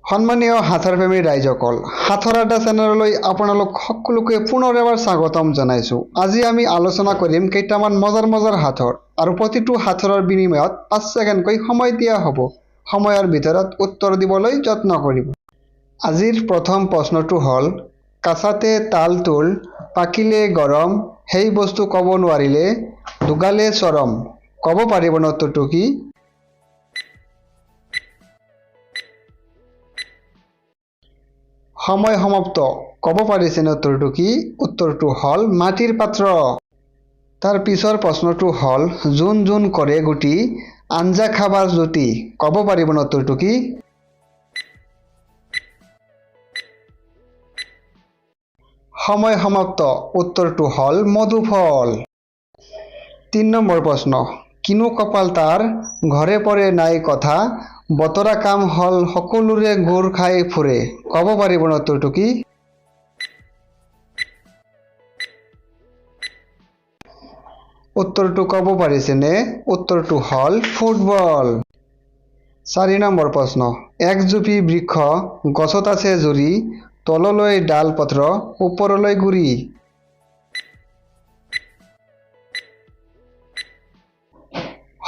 সন্মানীয় হাথৰ প্ৰেমী ৰাইজসকল, হাথৰ আড্ডা চেনেললৈ আপোনালোক সকলোকে পুনৰ এবাৰ স্বাগতম জনাইছো। আজি আমি আলোচনা কৰিম কেইটামান মজাৰ হাথৰ আৰু প্ৰতিটো হাথৰৰ বিনিময়ত 5 ছেকেণ্ডকৈ সময় দিয়া হ'ব। সময়ৰ ভিতৰত উত্তৰ দিবলৈ যত্ন কৰিব। আজিৰ প্ৰথম প্ৰশ্নটো হ'ল, কাছাতে তাল তোল, পাকিলে গৰম, সেই বস্তু ক'ব নোৱাৰিলে দুগালে চৰম। ক'ব পাৰিব ন উত্তৰটো কি? সময় সমাপ্ত। ক'ব পাৰিছেনে উত্তৰটো কি? উত্তৰটো হ'ল মাটিৰ পাত্ৰ। তাৰ পিছৰ প্ৰশ্নটো হ'ল, জোন জোন কৰে গুটি, আঞ্জা খাবাৰ জুতি। ক'ব পাৰিব ন উত্তৰটো কি? সময় সমাপ্ত। উত্তৰটো হ'ল মধুফল। 3 নম্বৰ প্ৰশ্ন, কিনো কপাল তাৰ, ঘৰে পৰে নাই কথা, বতৰা কাম হ'ল সকলোৰে গুৰ খাই ফুৰে। ক'ব পাৰিব ন উত্তৰটো কি? উত্তৰটো ক'ব পাৰিছেনে? উত্তৰটো হ'ল ফুটবল। 4 নম্বৰ প্ৰশ্ন, এক জুপি বৃক্ষ, গছত আছে জুৰি, তললৈ ডাল পত্ৰ, ওপৰলৈ গুৰি।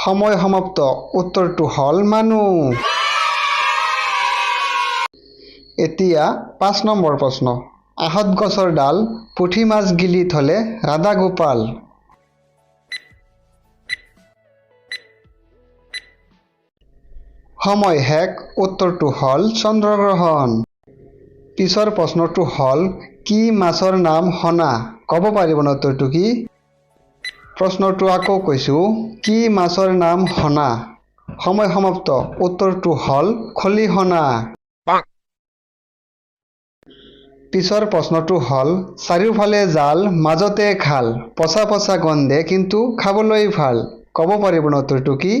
সময় সমাপ্ত। উত্তৰটো হ'ল মানুহ। এতিয়া 5 নম্বৰ প্ৰশ্ন, আহত গছৰ ডাল, পুঠি মাছ গিলি থলে ৰাধা গোপাল। সময় শেষ। উত্তৰটো হ'ল চন্দ্ৰগ্ৰহণ। পিছৰ প্ৰশ্নটো হ'ল, কি মাছৰ নাম হনা। ক'ব পাৰিব ন উত্তৰটো কি? প্ৰশ্নটো আকৌ কৈছো, কি মাছৰ নাম হনা। সময় সমাপ্ত। উত্তৰটো হ'ল খলিহনা। পিছৰ প্ৰশ্নটো হ'ল, চাৰিওফালে জাল, মাজতে খাল, পচা পচা গন্ধে কিন্তু খাবলৈ ভাল। ক'ব পাৰিব ন উত্তৰটো কি?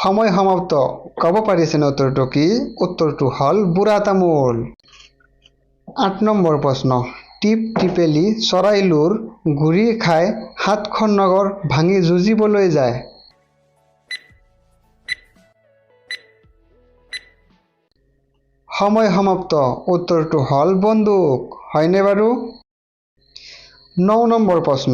সময় সমাপ্ত। ক'ব পাৰিছেনে উত্তৰটো কি? উত্তৰটো হ'ল বুঢ়া তামোল। 8 নম্বৰ প্ৰশ্ন, টিপ টিপেলি চৰাইলোৰ, ঘূৰি খাই 7খন নগৰ ভাঙি যুঁজিবলৈ যায়। সময় সমাপ্ত। উত্তৰটো হ'ল বন্দুক। হয়নে বাৰু? 9 নম্বৰ প্ৰশ্ন,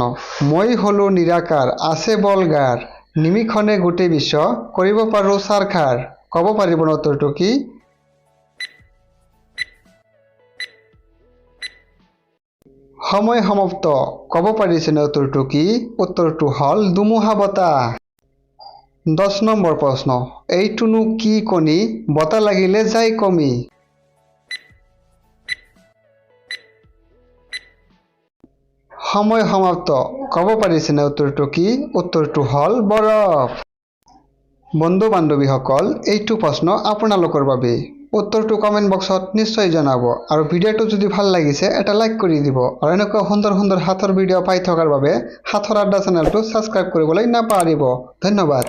মই হলো নিৰাকাৰ, আছে বলগাৰ, নিমিষনে গোটেই বিশ্ব কৰিব পাৰো চাৰখাৰ। ক'ব পাৰিব ন উত্তৰটো কি? সময় সমাপ্ত। ক'ব পাৰিছেনে উত্তৰটো কি? উত্তৰটো হ'ল ধুমুহা বতাহ। 10 নম্বৰ প্ৰশ্ন, এইটোনো কি কণী, বতাহ লাগিলে যায় কমি। সময় সমাপ্ত। ক'ব পাৰিছেনে উত্তৰটো কি? উত্তৰটো হ'ল বৰফ। বন্ধু বান্ধৱীসকল, এইটো প্ৰশ্ন আপোনালোকৰ বাবে। উত্তৰটো কমেণ্ট বক্সত নিশ্চয় জনাব আৰু ভিডিঅ'টো যদি ভাল লাগিছে এটা লাইক কৰি দিব আৰু এনেকুৱা সুন্দৰ হাথৰ ভিডিঅ' পাই থকাৰ বাবে হাথৰ আড্ডা চেনেলটো ছাবস্ক্ৰাইব কৰিবলৈ নাপাহৰিব। ধন্যবাদ।